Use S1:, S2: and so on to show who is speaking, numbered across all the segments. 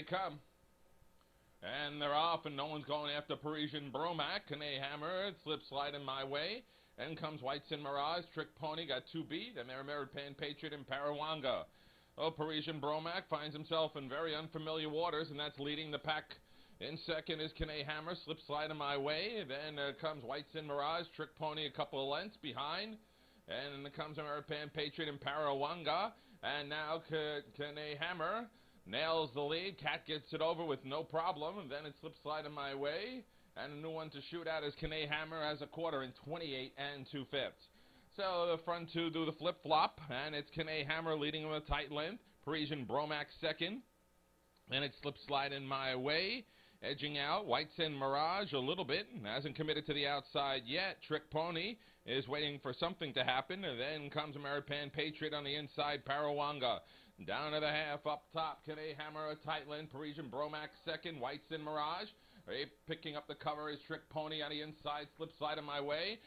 S1: they come. And they're off, and no one's going after Parisian Bromac. Kane Hammer, slip sliding my way. In comes White's in Mirage. Trick Pony got 2 beat, and they're American Patriot and Parawanga. Oh, Parisian Bromac finds himself in very unfamiliar waters, and that's leading the pack. In second is Kane Hammer, slip sliding my way. Then comes White's in Mirage. Trick Pony a couple of lengths behind. And then comes American Patriot and Parawanga. And now Kane Hammer nails the lead. Cat gets it over with no problem. And then it slips sliding my way. And a new one to shoot at is Kane Hammer as a quarter in 28 2/5. So the front two do the flip-flop. And it's Kane Hammer leading with a tight length. Parisian Bromac second. Then it slips sliding my way. Edging out, White's in Mirage a little bit. Hasn't committed to the outside yet. Trick Pony is waiting for something to happen. And then comes American Patriot on the inside, Parawanga. Down to the half, up top, Kane Hammer, a tight length. Parisian Bromac second, White's in Mirage. Picking up the cover is Trick Pony on the inside, slip sliding my way.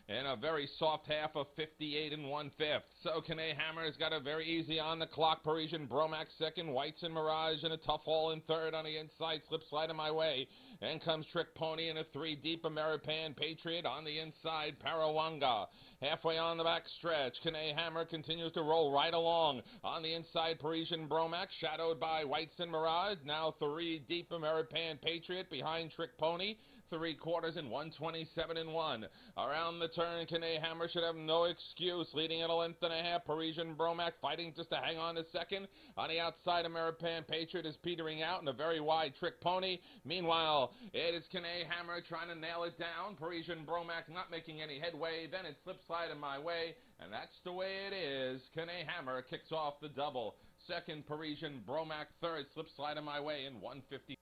S1: And a very soft half of 58 1/5. So Kane Hammer has got it very easy on the clock. Parisian Bromac second, White's in Mirage, and a tough haul in third on the inside, slip sliding my way. And comes Trick Pony and a 3 deep American Patriot on the inside, Parawanga. Halfway on the back stretch, Kane Hammer continues to roll right along. On the inside, Parisian Bromac, shadowed by White's in Mirage. Now 3 deep American Patriot behind Trick Pony. 3/4 in 127 1. Around the turn, Kane Hammer should have no excuse, leading at a length and a half. Parisian Bromac fighting just to hang on to second. On the outside, American Patriot is petering out, and a very wide Trick Pony. Meanwhile, it is Kane Hammer trying to nail it down. Parisian Bromac not making any headway. Then it slips sliding my way, and that's the way it is. Kane Hammer kicks off the double. Second, Parisian Bromac third, slip sliding my way in 150.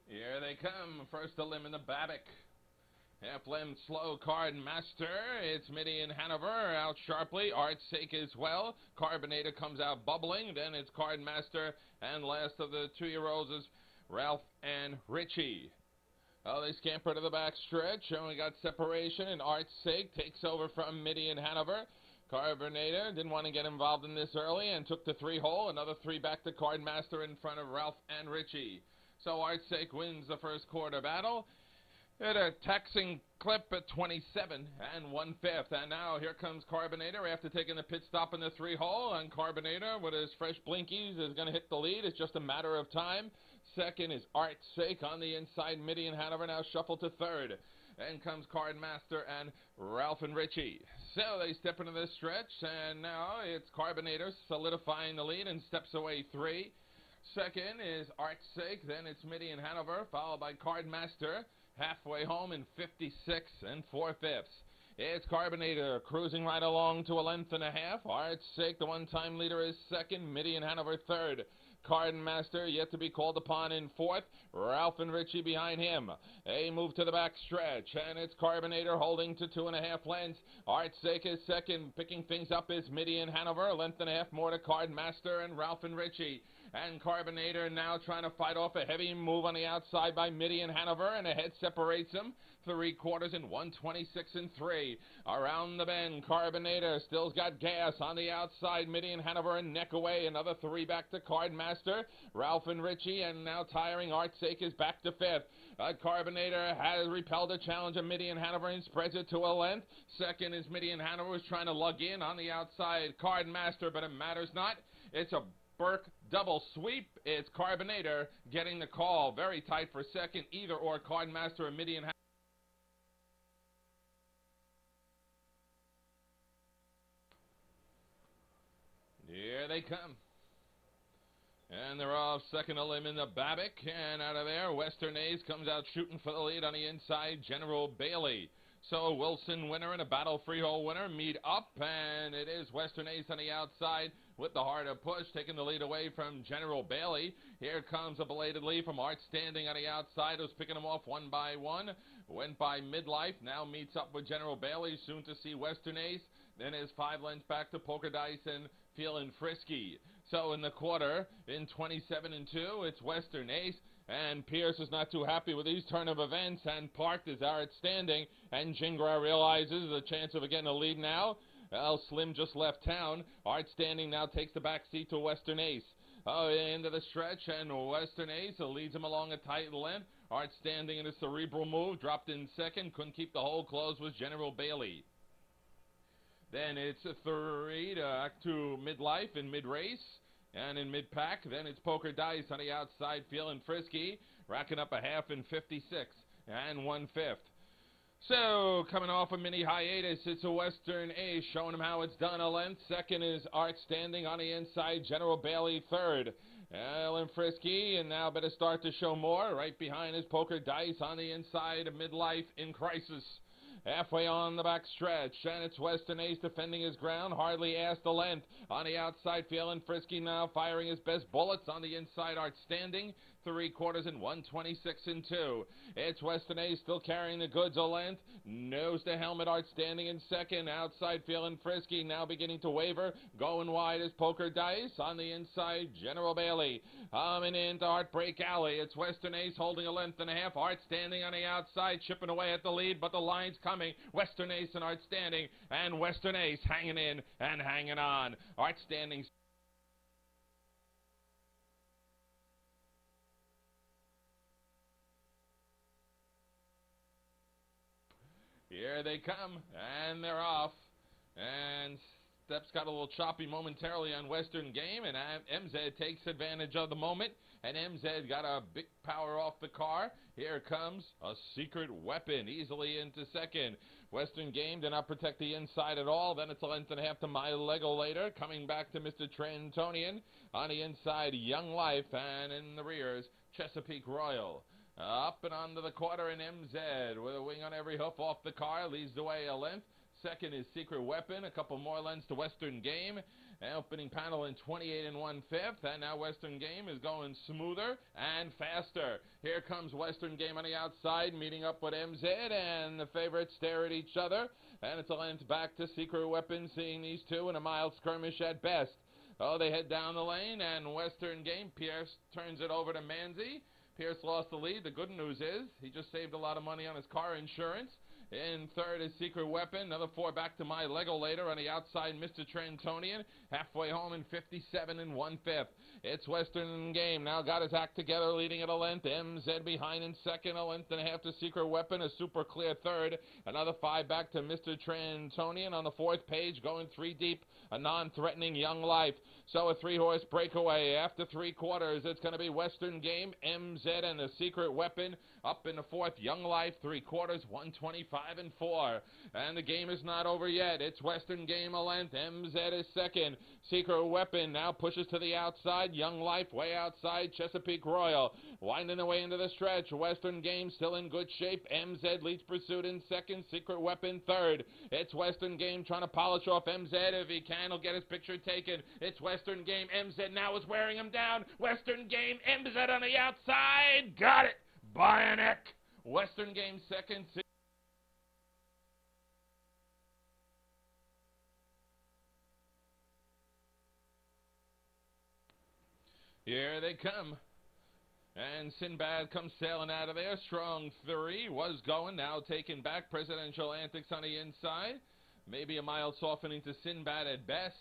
S1: Here they come. First a limb in the Babbitt. Half limb slow Card Master. It's Mitty and Hanover out sharply. Art's Sake as well. Carbonator comes out bubbling. Then it's Card Master. And last of the 2-year-olds is Ralph and Richie. Oh, they scamper to the back stretch. And we got separation. And Art's Sake takes over from Mitty and Hanover. Carbonator didn't want to get involved in this early and took the 3-hole. Another 3 back to Card Master in front of Ralph and Richie. So Art's Sake wins the first quarter battle at a taxing clip at 27 1/5. And now here comes Carbonator after taking the pit stop in the 3-hole. And Carbonator with his fresh blinkies is going to hit the lead. It's just a matter of time. Second is Art's Sake on the inside. Mitty and Hanover now shuffle to third. Then comes Card Master and Ralph and Richie. So they step into this stretch. And now it's Carbonator solidifying the lead and steps away 3. Second is Art's Sake, then it's Mitty and Hanover, followed by Card Master, halfway home in 56 4/5. It's Carbonator cruising right along to a length and a half. Art's Sake, the one-time leader, is second. Mitty and Hanover third. Card Master yet to be called upon in fourth. Ralph and Richie behind him. They move to the back stretch, and it's Carbonator holding to 2.5 lengths. Art's Sake is second. Picking things up is Mitty and Hanover. A length and a half more to Card Master and Ralph and Richie. And Carbonator now trying to fight off a heavy move on the outside by Mitty and Hanover, and a head separates them. 3/4 in 126 3. Around the bend, Carbonator still's got gas on the outside. Mitty and Hanover and neck away. Another 3 back to Card Master, Ralph and Richie, and now tiring Art's Sake is back to 5th. Carbonator has repelled a challenge of Mitty and Hanover and spreads it to a length. Second is Mitty and Hanover, who's trying to lug in on the outside. Card Master, but it matters not. It's a Burke double sweep. It's Carbonator getting the call. Very tight for second. Either or Card Master or Mitty and Hanover. Here they come. And they're off second a limb in the Babbitt. And out of there, Western A's comes out shooting for the lead on the inside, General Bailey. So Wilson winner and a Battle Freehold winner meet up, and it is Western Ace on the outside with the harder push, taking the lead away from General Bailey. Here comes a belated lead from Art Standing on the outside, who's picking them off one by one. Went by Midlife, now meets up with General Bailey, soon to see Western Ace. Then is 5 lengths back to Poker Dice and Feeling Frisky. So in the quarter, in 27 2, it's Western Ace. And Pierce is not too happy with these turn of events, and parked is Art Standing, and Jingra realizes the chance of getting a lead now. Slim just left town. Art Standing now takes the back seat to Western Ace. Into the stretch, and Western Ace leads him along a tight length. Art Standing in a cerebral move, dropped in second, couldn't keep the hole closed with General Bailey. Then it's 3 to midlife in mid-race, and in mid-pack, then it's Poker Dice on the outside, feeling frisky, racking up a half in 56 and 1/5. So, coming off a mini hiatus, it's a Western Ace, showing him how it's done a length. Second is Art Standing on the inside, General Bailey third. Ellen Frisky, and now better start to show more. Right behind is Poker Dice on the inside of midlife in crisis. Halfway on the back stretch, and it's Western Ace defending his ground, hardly asked the length. On the outside, feeling frisky now, firing his best bullets. On the inside, Art Standing, 3/4 and 126 and 2. It's Western Ace still carrying the goods a length. Nose to helmet, Art Standing in second. Outside, feeling frisky, now beginning to waver. Going wide is Poker Dice. On the inside, General Bailey. Coming into Heartbreak Alley. It's Western Ace holding a length and a half. Art Standing on the outside, chipping away at the lead, but the line's coming. Western Ace and Art Standing, and Western Ace hanging in and hanging on. Art Standing. Here they come, and they're off. And steps got a little choppy momentarily on Western Game, and MZ takes advantage of the moment, and MZ got a big power off the car. Here comes a Secret Weapon, easily into second. Western Game did not protect the inside at all. Then it's a length and a half to My Lego later. Coming back to Mr. Trentonian. On the inside, Young Life, and in the rears, Chesapeake Royal. Up and onto the quarter, and MZ with a wing on every hoof off the car leads the way a length. Second is Secret Weapon, a couple more lengths to Western Game. Opening panel in 28 and 1/5, and now Western Game is going smoother and faster. Here comes Western Game on the outside, meeting up with MZ, and the favorites stare at each other, and it's a length back to Secret Weapon, seeing these two in a mild skirmish at best. They head down the lane, and Western Game, Pierce turns it over to Manzi. Pierce lost the lead. The good news is he just saved a lot of money on his car insurance. In third is Secret Weapon. Another 4 back to My Lego later. On the outside, Mr. Trentonian. Halfway home in 57 and 1/5. It's Western Game. Now got his act together, leading at a length. MZ behind in second. A length and a half to Secret Weapon. A super clear third. Another 5 back to Mr. Trentonian. On the fourth page, going 3 deep. A non-threatening Young Life. So a 3-horse breakaway. After 3/4, it's going to be Western Game, MZ, and the Secret Weapon. Up in the fourth, Young Life, 3/4, 125 and 4. And the game is not over yet. It's Western Game a length. MZ is second. Secret Weapon now pushes to the outside. Young Life way outside. Chesapeake Royal winding away into the stretch. Western Game still in good shape. MZ leads pursuit in second. Secret Weapon third. It's Western Game trying to polish off MZ. If he can, he'll get his picture taken. It's Western Game. MZ now is wearing him down. Western Game. MZ on the outside. Got it. Bionic. Western Game second. Here they come. And Sinbad comes sailing out of there. Strong 3 was going, now taken back. Presidential Antics on the inside. Maybe a mild softening to Sinbad at best.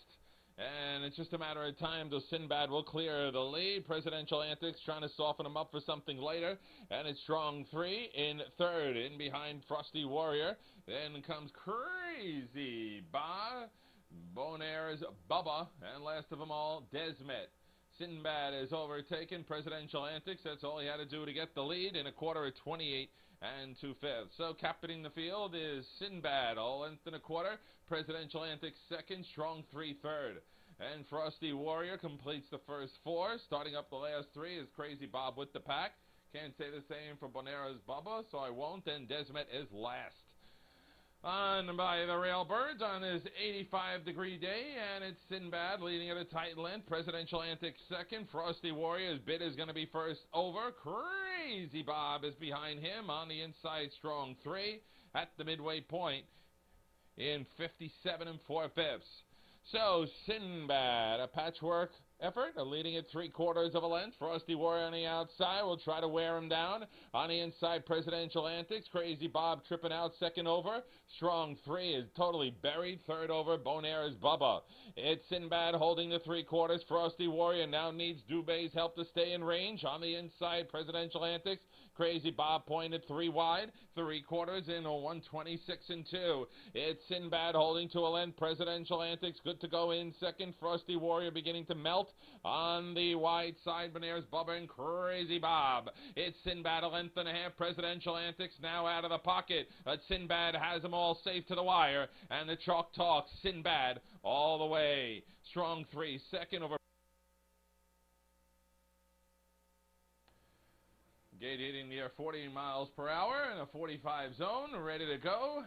S1: And it's just a matter of time till Sinbad will clear the lead. Presidential Antics trying to soften him up for something later. And it's Strong 3 in third. In behind Frosty Warrior. Then comes Crazy Bob. Bonaire's Bubba. And last of them all, Desmet. Sinbad is overtaken. Presidential Antics, that's all he had to do to get the lead in a quarter of 28 and 2/5. So captaining the field is Sinbad, all length and a quarter. Presidential Antics second. Strong 3 third. And Frosty Warrior completes the first 4. Starting up the last 3 is Crazy Bob with the pack. Can't say the same for Bonaire's Bubba, so I won't. And Desmet is last. On by the Railbirds on this 85-degree day, and it's Sinbad leading at a tight length. Presidential Antics second. Frosty Warrior's bid is going to be first over. Crazy Bob is behind him. On the inside, Strong 3 at the midway point in 57 and 4/5. So Sinbad, a patchwork effort, leading at 3/4 of a length. Frosty Warrior on the outside will try to wear him down. On the inside, Presidential Antics. Crazy Bob tripping out second over. Strong 3 is totally buried. Third over, Bonaire is Bubba. It's Sinbad holding the 3/4. Frosty Warrior now needs Dubé's help to stay in range. On the inside, Presidential Antics. Crazy Bob pointed 3 wide. 3/4 in a 126 and 2. It's Sinbad holding to a length. Presidential Antics good to go in second. Frosty Warrior beginning to melt. On the wide side, Bonaire's Bubba and Crazy Bob. It's Sinbad a length and a half. Presidential Antics now out of the pocket. Sinbad has them all safe to the wire. And the chalk talks. Sinbad all the way. Strong 3. Second over. Gate hitting near 40 miles per hour in a 45 zone, ready to go.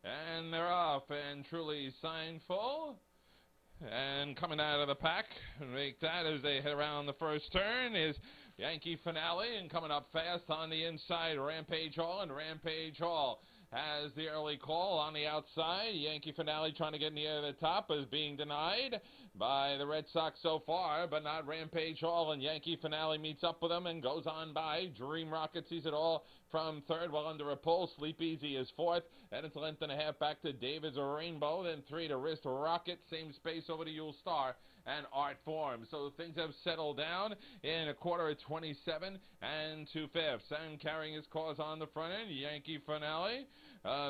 S1: And they're off, and Truly Signful. And coming out of the pack, and make that as they head around the first turn, is Yankee Finale, and coming up fast on the inside, Rampage Hall, and Rampage Hall has the early call on the outside. Yankee Finale trying to get in the air at the top is being denied by the Red Sox so far, but not Rampage Hall, and Yankee Finale meets up with them and goes on by. Dream Rocket sees it all from third, well under a pull. Sleep Easy is fourth, and it's a length and a half back to David's Rainbow, then 3 to Wrist Rocket, same space over to Yule Star and Art Form. So things have settled down in a 1/4 27 and 2/5. And carrying his cause on the front end, Yankee Finale.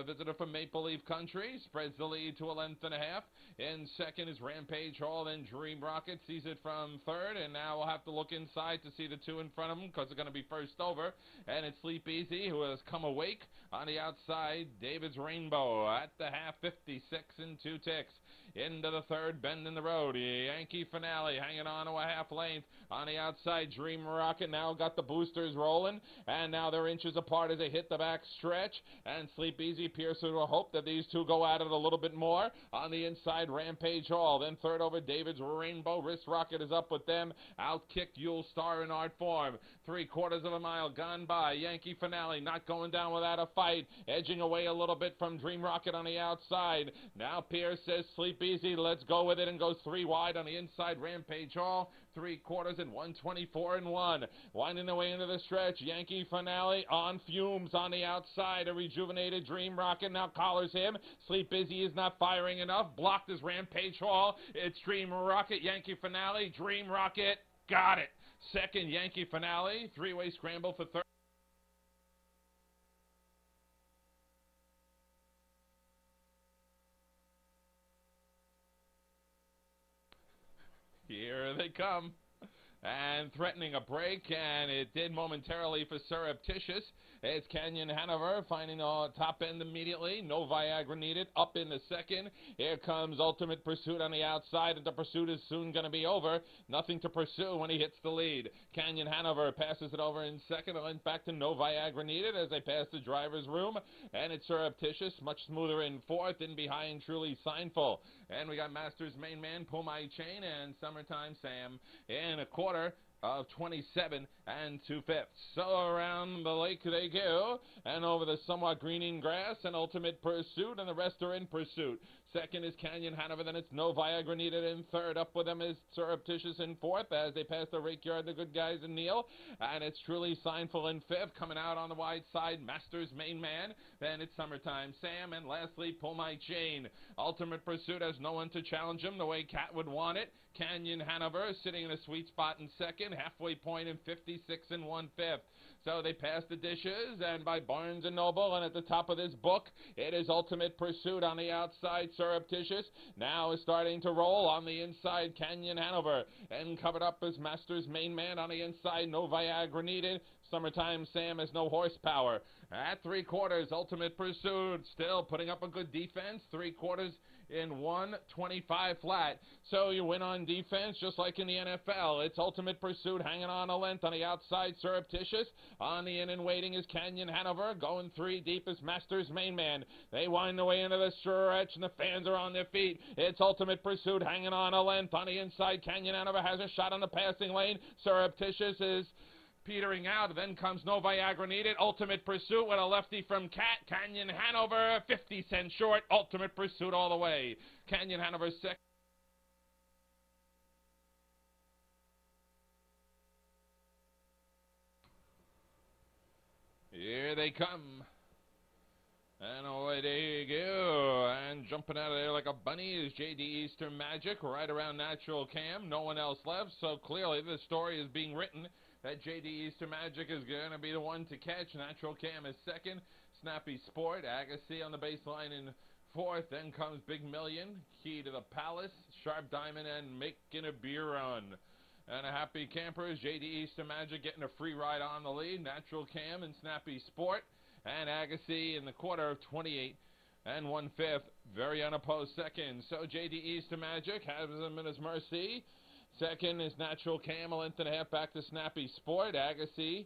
S1: Visitor from Maple Leaf Country spreads the lead to a length and a half. In second is Rampage Hall, then Dream Rocket sees it from third, and now we'll have to look inside to see the 2 in front of them because they're going to be first over. And it's Sleep Easy who has come awake on the outside. David's Rainbow at the half, 56 and 2 ticks. Into the third, bend in the road. Yankee Finale hanging on to a half length. On the outside, Dream Rocket now got the boosters rolling, and now they're inches apart as they hit the back stretch. And Sleep Easy appears to hope that these two go at it a little bit more. On the inside, Rampage Hall. Then third over, David's Rainbow. Wrist Rocket is up with them. Outkicked Yule Star in Art Form. 3/4 of a mile gone by. Yankee Finale not going down without a fight. Edging away a little bit from Dream Rocket on the outside. Now Pierce says Sleep Easy, let's go with it, and goes 3 wide on the inside. Rampage Hall, 3/4 and 124 and 1. Winding their way into the stretch. Yankee Finale on fumes on the outside. A rejuvenated Dream Rocket now collars him. Sleep Busy is not firing enough. Blocked is Rampage Hall. It's Dream Rocket, Yankee Finale. Dream Rocket got it. Second, Yankee Finale. 3-way scramble for third. Here they come. And threatening a break, and it did momentarily for Surreptitious. It's Canyon Hanover finding the top end immediately. No Viagra needed. Up in the second. Here comes Ultimate Pursuit on the outside, and the pursuit is soon going to be over. Nothing to pursue when he hits the lead. Canyon Hanover passes it over in second. And back to No Viagra needed as they pass the driver's room. And it's Surreptitious, much smoother in fourth. In behind, Truly Signful. And we got Masters Main Man, Pumai Chain, and Summertime Sam in a 1/4 27 and 2/5. So around the lake they go, and over the somewhat greening grass, and Ultimate Pursuit, and the rest are in pursuit. Second is Canyon Hanover, then it's No Viagra needed in third. Up with them is Surreptitious in fourth as they pass the rake yard, the good guys in Neil. And it's Truly Signful in fifth. Coming out on the wide side, Masters Main Man. Then it's Summertime Sam. And lastly, Pull My Chain. Ultimate Pursuit has no one to challenge him the way Cat would want it. Canyon Hanover sitting in a sweet spot in second. Halfway point in 56 and 1/5. So they pass the dishes, and by Barnes & Noble, and at the top of this book, it is Ultimate Pursuit on the outside. Surreptitious now is starting to roll on the inside. Canyon Hanover, and covered up as Masters Main Man on the inside. No Viagra needed. Summertime Sam has no horsepower. At 3/4, Ultimate Pursuit still putting up a good defense. 3/4 in 125 flat. So you win on defense just like in the NFL. It's Ultimate Pursuit hanging on a length on the outside. Surreptitious on the in and waiting is Canyon Hanover. Going 3 deep is Masters Main Man. They wind their way into the stretch and the fans are on their feet. It's Ultimate Pursuit hanging on a length on the inside. Canyon Hanover has a shot on the passing lane. Surreptitious is petering out. Then comes No Viagra needed. Ultimate Pursuit with a lefty from Cat. Canyon Hanover 50 cents short. Ultimate Pursuit all the way. Canyon Hanover second. Here they come. And away they go. And jumping out of there like a bunny is JD Easter Magic, right around Natural Cam. No one else left, so clearly the story is being written that JD Easter Magic is going to be the one to catch. Natural Cam is second. Snappy Sport, Agassi on the baseline in fourth. Then comes Big Million, Key to the Palace, Sharp Diamond, and Making a Beer Run. And a happy campers, JD Easter Magic getting a free ride on the lead. Natural Cam and Snappy Sport. And Agassi in the quarter of 28 and 1/5. Very unopposed second. So JD Easter Magic has him at his mercy. Second is Natural Cam, a length and a half back to Snappy Sport. Agassi.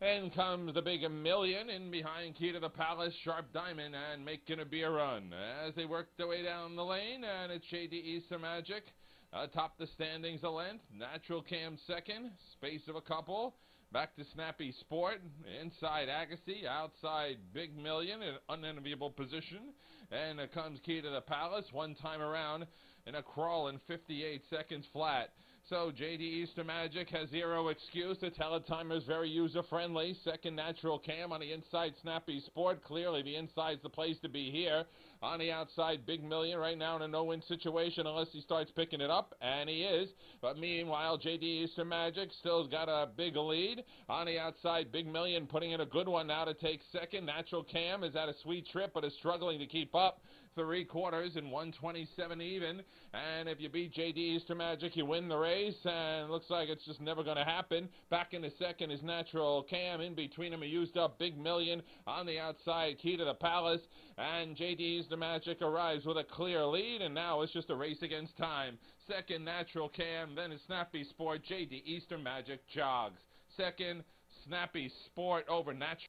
S1: And comes the Big Million in behind Key to the Palace, Sharp Diamond, and Making a Beer Run. As they work their way down the lane, and it's JD Easter Magic. Atop the standings a length. Natural Cam second. Space of a couple. Back to Snappy Sport, inside Agassi, outside Big Million, an unenviable position. And it comes Key to the Palace, one time around in a crawl in 58 seconds flat. So JD Easter Magic has zero excuse. The teletimer is very user-friendly. Second, Natural Cam on the inside, Snappy Sport. Clearly the inside's the place to be here. On the outside, Big Million right now in a no-win situation unless he starts picking it up, and he is. But meanwhile, JD Easter Magic still's got a big lead. On the outside, Big Million putting in a good one now to take second. Natural Cam is at a sweet trip but is struggling to keep up. 3 quarters in 127 even. And if you beat JD Easter Magic, you win the race. And it looks like it's just never going to happen. Back in the second is Natural Cam. In between them, he used up Big Million. On the outside, Key to the Palace. And JD Easter Magic arrives with a clear lead. And now it's just a race against time. Second, Natural Cam. Then it's Snappy Sport. JD Easter Magic jogs. Second, Snappy Sport over Natural.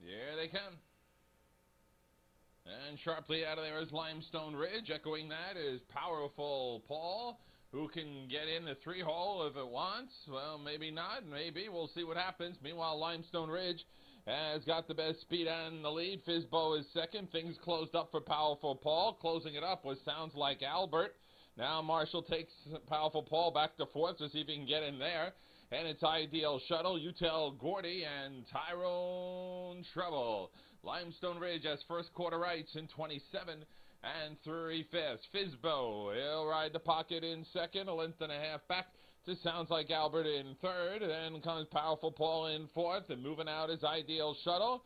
S1: Here they come. And sharply out of there is Limestone Ridge. Echoing that is Powerful Paul, who can get in the 3-hole if it wants. Well, maybe not. Maybe. We'll see what happens. Meanwhile, Limestone Ridge has got the best speed on the lead. Fizbo is second. Things closed up for Powerful Paul. Closing it up was Sounds Like Albert. Now Marshall takes Powerful Paul back to fourth to see if he can get in there. And it's Ideal Shuttle, Utel Gordy, and Tyrone Trouble. Limestone Ridge has first quarter rights in 27 and 3/5. Fizbo, he'll ride the pocket in second, a length and a half back to Sounds Like Albert in third. Then comes Powerful Paul in fourth, and moving out is Ideal Shuttle.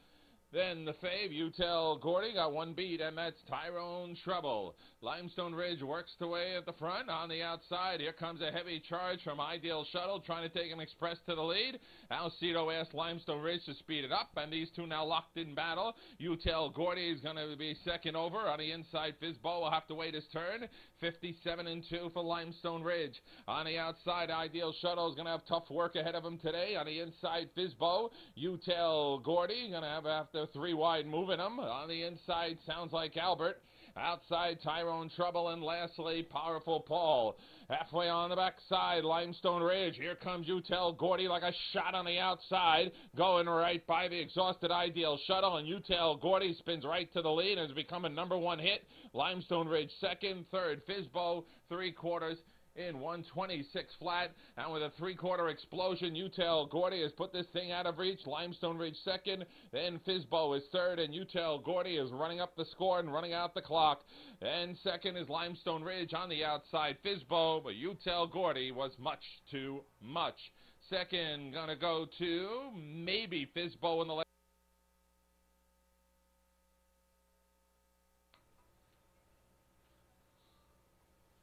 S1: Then the fave, Utel Gordy, got one beat, and that's Tyrone Trouble. Limestone Ridge works the way at the front. On the outside, here comes a heavy charge from Ideal Shuttle, trying to take him express to the lead. Alcedo asked Limestone Ridge to speed it up, and these two now locked in battle. Utel Gordy is going to be second over. On the inside, Fizbo will have to wait his turn. 57 and 2 for Limestone Ridge. On the outside, Ideal Shuttle is going to have tough work ahead of him today. On the inside, Fizbo, Utel Gordy going to have after 3 wide moving him. On the inside, Sounds Like Albert. Outside, Tyrone Trouble, and lastly, Powerful Paul. Halfway on the backside, Limestone Ridge. Here comes Utel Gordy like a shot on the outside, going right by the exhausted Ideal Shuttle, and Utel Gordy spins right to the lead and has become a #1 hit. Limestone Ridge second, third, Fizbo 3/4 in 126 flat, and with a 3/4 explosion, Utel Gordy has put this thing out of reach. Limestone Ridge second, then Fizbo is third, and Utel Gordy is running up the score and running out the clock. And second is Limestone Ridge on the outside, Fizbo, but Utel Gordy was much too much. Second gonna go to maybe Fizbo in the left.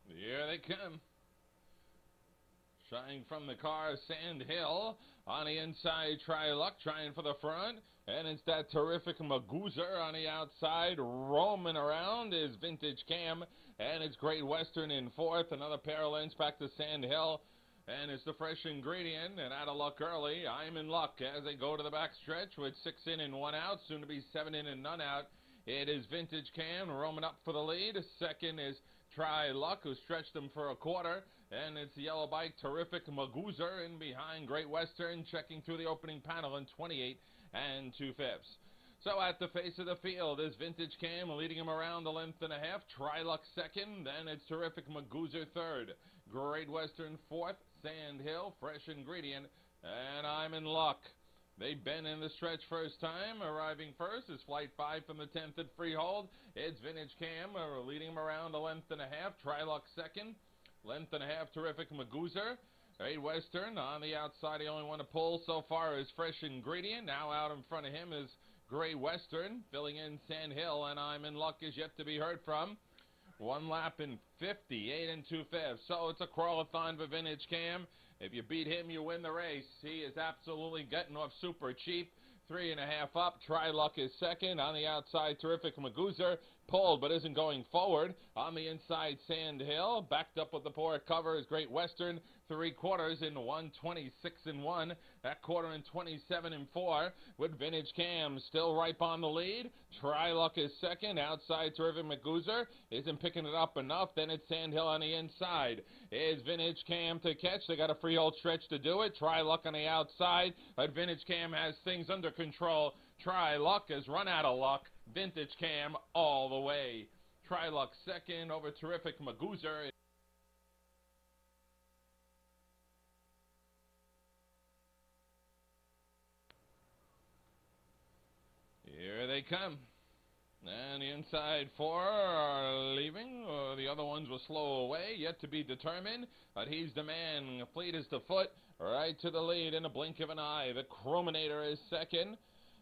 S1: Here they come. Trying from the car, Sand Hill. On the inside, Try Luck, trying for the front. And it's that terrific Magoozer on the outside. Roaming around is Vintage Cam. And it's Great Western in fourth. Another pair of lengths back to Sand Hill. And it's the Fresh Ingredient. And out of luck early, I'm in luck as they go to the back stretch with 6 in and 1 out. Soon to be 7 in and none out. It is Vintage Cam roaming up for the lead. Second is Try Luck, who stretched them for a quarter. And it's the yellow bike, Terrific Magoozer, in behind Great Western, checking through the opening panel in 28 and 2/5. So at the face of the field is Vintage Cam leading him around a length and a half. Trilux second. Then it's Terrific Magoozer third. Great Western fourth. Sand Hill, Fresh Ingredient, and I'm in Luck. They've been in the stretch first time. Arriving first is Flight 5 from the 10th at Freehold. It's Vintage Cam leading him around a length and a half. Trilux second. Length and a half, Terrific Magoozer. Great Western on the outside. The only one to pull so far is Fresh Ingredient. Now out in front of him is Great Western. Filling in Sand Hill, and I'm in Luck is yet to be heard from. One lap in 58 and 2/5. So it's a crawlathon for Vintage Cam. If you beat him, you win the race. He is absolutely getting off super cheap. 3.5 up. Trilux is second. On the outside, Terrific Magoozer. Pulled but isn't going forward. On the inside, Sand Hill. Backed up with the poor cover is Great Western. 3/4 in 1:26 and 1. That quarter in 27 and 4. With Vintage Cam still right on the lead. Trilux is second. Outside, Terrific Magoozer isn't picking it up enough. Then it's Sand Hill on the inside. Is Vintage Cam to catch? They got a freehold stretch to do it. Trilux on the outside. But Vintage Cam has things under control. Trilux has run out of luck. Vintage Cam all the way. Trilux second over Terrific Magoozer. Here they come. And the inside four are leaving. The other ones will slow away, yet to be determined. But he's the man, fleet as to foot, right to the lead in a blink of an eye. The Chrominator is second.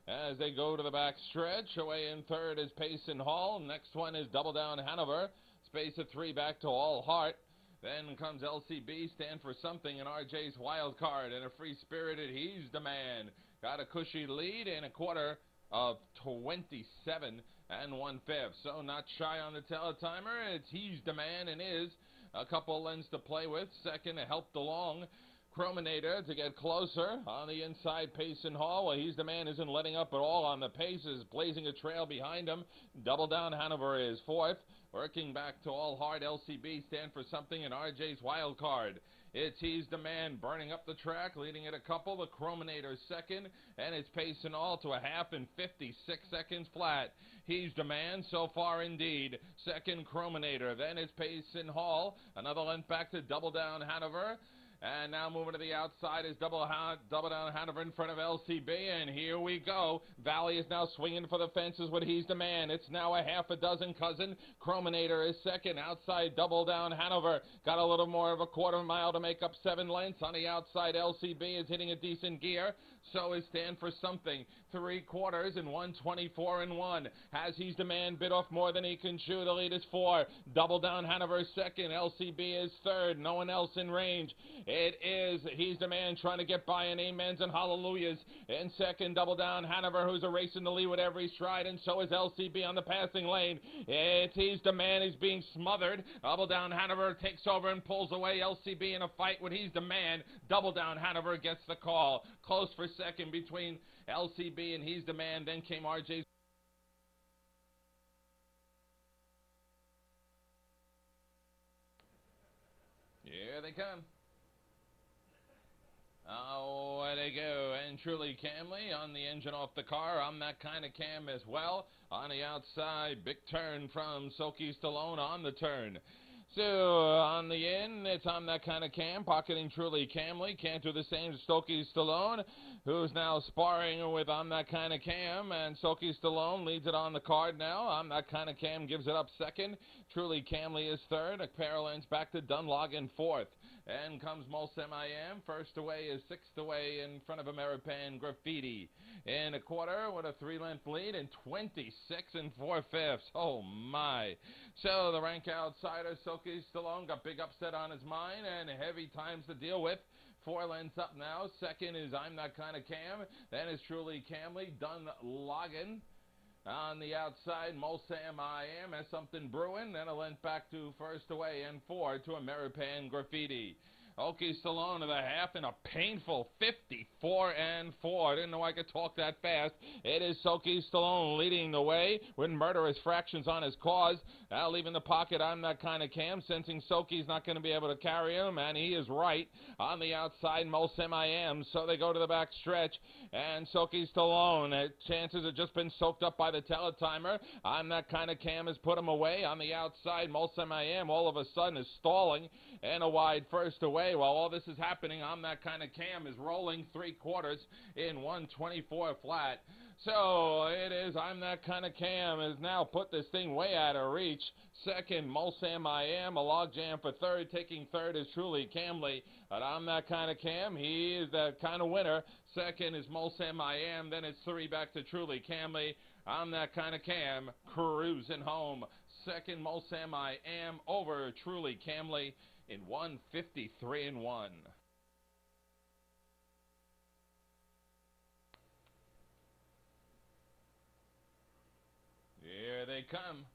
S1: As they go to the back stretch, away in third is Payson Hall. Next one is Double Down Hanover. Space of 3 back to All Heart. Then comes LCB, Stand for Something, and RJ's Wild Card. And a Free Spirited, He's the Man. Got a cushy lead in a quarter of 27 and 1/5. So not shy on the teletimer. It's He's the Man and is a couple lengths to play with. Second, helped along Chrominator to get closer. On the inside, Payson Hall. Well, He's the Man isn't letting up at all on the paces, blazing a trail behind him. Double Down Hanover is fourth. Working back to All Hard, LCB, Stand for Something, and RJ's Wild Card. It's He's the Man burning up the track, leading it a couple. The Chrominator second, and it's Payson Hall to a half in 56 seconds flat. He's the Man so far indeed. Second, Chrominator. Then it's Payson Hall. Another length back to Double Down Hanover. And now moving to the outside is Double Down Hanover in front of LCB, and here we go. Valley is now swinging for the fences with He's the Man. It's now a half a dozen cousin. Chrominator is second. Outside, Double Down Hanover. Got a little more of a quarter mile to make up 7 lengths. On the outside, LCB is hitting a decent gear. So is Stand for Something. 3/4 in 1:24 and 1. Has He's the Man bit off more than he can chew? The lead is 4. Double Down Hanover second. LCB is third. No one else in range. It is He's the Man trying to get by in amens and hallelujahs. In second, Double Down Hanover, who's erasing the lead with every stride, and so is LCB on the passing lane. It's He's the Man. He's being smothered. Double Down Hanover takes over and pulls away LCB in a fight with He's the Man. Double Down Hanover gets the call. Close for second between LCB and He's the Man. Then came RJ's. Here they come. Away they go, and truly Camley on the engine off the car. I'm that kind of Cam as well. On the outside, big turn from Silky Stallone on the turn. So, on the in, it's I'm that kind of Cam, pocketing truly Camley. Can't do the same to Silky Stallone, who's now sparring with I'm that kind of Cam, and Silky Stallone leads it on the card now. I'm that kind of Cam gives it up second. Truly Camley is third. A pair of lengths back to Dunlog in fourth. And comes Molsem I Am. First away is sixth away in front of Ameripan Graffiti. In a quarter with a 3-length lead and 26 and 4/5. Oh my. So the rank outsider, Silky Stallone, got big upset on his mind and heavy times to deal with. 4 lengths up now. Second is I'm That Kind of Cam. Then is Truly Camley. Dunlogan. On the outside, Molsam I Am has something brewing. Then a length back to first away and 4 to Ameripan Graffiti. Okie Stallone to the half in a painful 54-4. I didn't know I could talk that fast. It is Okie Stallone leading the way with murderous fractions on his cause. Now leaving the pocket, I'm that kind of Cam, sensing Soki's not going to be able to carry him, and he is right. On the outside, Molsem I am, so they go to the back stretch, and Soki Stallone, chances have just been soaked up by the teletimer. I'm that kind of Cam has put him away. On the outside, Molsem I am all of a sudden is stalling, and a wide first away. While all this is happening, I'm that kind of Cam is rolling 3/4 in 124 flat. So it is I'm that kind of Cam has now put this thing way out of reach. Second, Molsam I am, a logjam for third. Taking third is Truly Camley. But I'm that kind of Cam. He is that kind of winner. Second is Molsam I am. Then it's 3 back to Truly Camley. I'm that kind of Cam, cruising home. Second, Molsam I am over Truly Camley in 153-1. Here they come.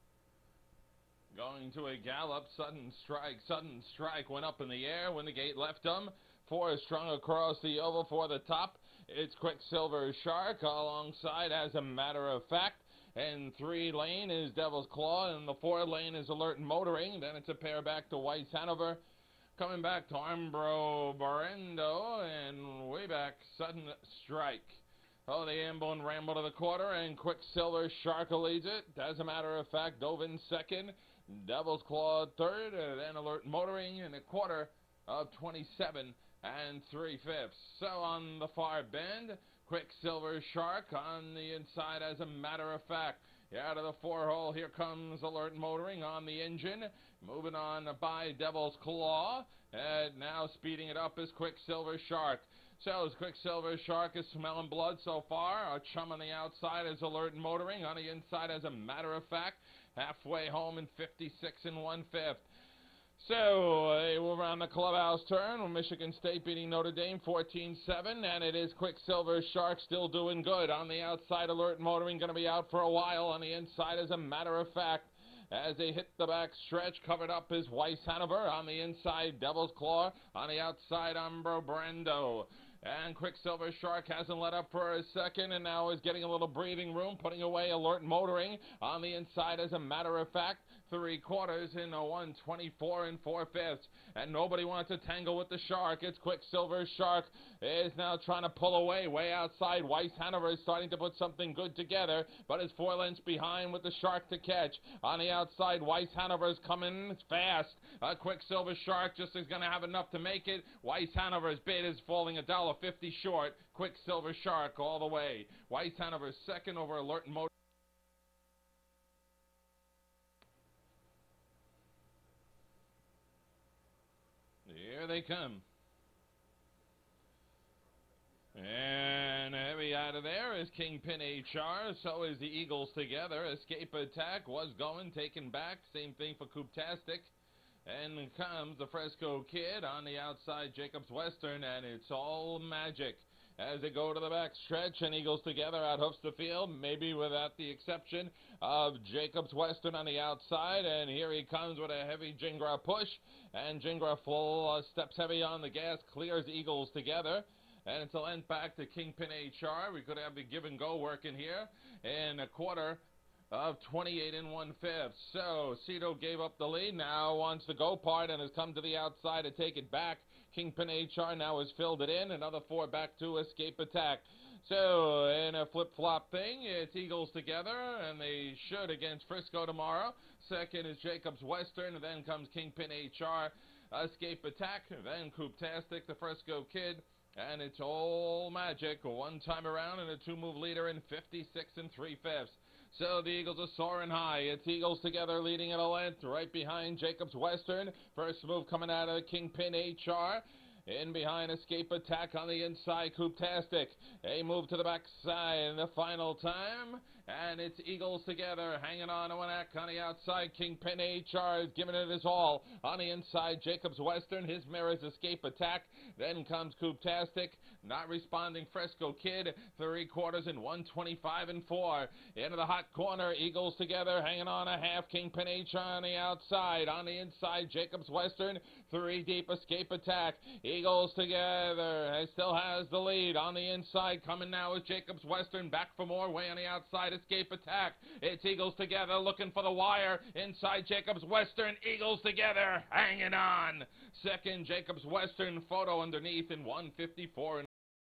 S1: Going to a gallop, sudden strike went up in the air when the gate left them. 4 is strung across the oval for the top. It's Quicksilver Shark alongside, as a matter of fact. And 3 lane is Devil's Claw, and the 4 lane is Alert Motoring. Then it's a pair back to Weiss Hanover. Coming back to Armbro Barendo, and way back, Sudden Strike. Oh, the amble and ramble to the quarter, and Quicksilver Shark leads it. As a matter of fact, dove in second. Devil's Claw third, and then Alert Motoring in a quarter of 27 3/5. So on the far bend, Quicksilver Shark on the inside, as a matter of fact. Out of the 4-hole, here comes Alert Motoring on the engine. Moving on by Devil's Claw. And now speeding it up is Quicksilver Shark. So Quicksilver Shark is smelling blood so far. Our chum on the outside is Alert Motoring. On the inside, as a matter of fact, halfway home in 56 1/5. So, they will round the clubhouse turn with Michigan State beating Notre Dame 14-7, and it is Quicksilver Shark still doing good. On the outside, Alert Motoring going to be out for a while. On the inside, as a matter of fact, as they hit the back stretch, covered up is Weiss Hanover. On the inside, Devil's Claw. On the outside, Umbro Brando. And Quicksilver Shark hasn't let up for a second, and now is getting a little breathing room, putting away Alert Motoring. On the inside, as a matter of fact, 3/4 in a 124 4/5. And nobody wants to tangle with the Shark. It's Quicksilver Shark is now trying to pull away way outside. Weiss Hanover is starting to put something good together, but is 4 lengths behind with the Shark to catch. On the outside, Weiss Hanover is coming fast. Quicksilver Shark just is going to have enough to make it. Weiss Hanover's bid is falling $1.50 short. Quicksilver Shark all the way. Weiss Hanover second over Alert Motor. Here they come. And heavy out of there is Kingpin HR. So is the Eagles together. Escape Attack was going, taken back. Same thing for Cooptastic. And comes the Fresco Kid on the outside, Jacobs Western, and it's all magic. As they go to the back stretch, and Eagles together out hoofs the field, maybe without the exception of Jacobs Western on the outside. And here he comes with a heavy Jingra push, and Jingra full steps heavy on the gas, clears Eagles together. And it's a length back to Kingpin HR. We could have the give and go working here in a quarter of 28 1/5. So Cito gave up the lead, now wants the go part, and has come to the outside to take it back. Kingpin HR now has filled it in. Another 4 back to Escape Attack. So in a flip-flop thing, it's Eagles together, and they should against Frisco tomorrow. Second is Jacobs Western, and then comes Kingpin HR, Escape Attack, then Cooptastic, the Frisco Kid. And it's all magic, one time around, and a 2-move leader in 56 3/5. So the Eagles are soaring high. It's Eagles together leading at a length, right behind Jacobs Western. First move coming out of Kingpin HR. In behind Escape Attack on the inside, Cooptastic. A move to the backside, and the final time And it's Eagles together, hanging on to an act on the outside. Kingpin HR is giving it his all. On the inside, Jacobs Western, his mirrors escape attack. Then comes Cooptastic, not responding. Fresco Kid, 3/4 in 125 and 4. Into the hot corner, Eagles together, hanging on a half. Kingpin HR on the outside. On the inside, Jacobs Western, 3 deep escape attack. Eagles together, still has the lead. On the inside, coming now is Jacobs Western, back for more, way on the outside, escape attack. It's Eagles together, looking for the wire. Inside Jacobs Western, Eagles together, hanging on. Second, Jacobs Western, photo underneath in 154.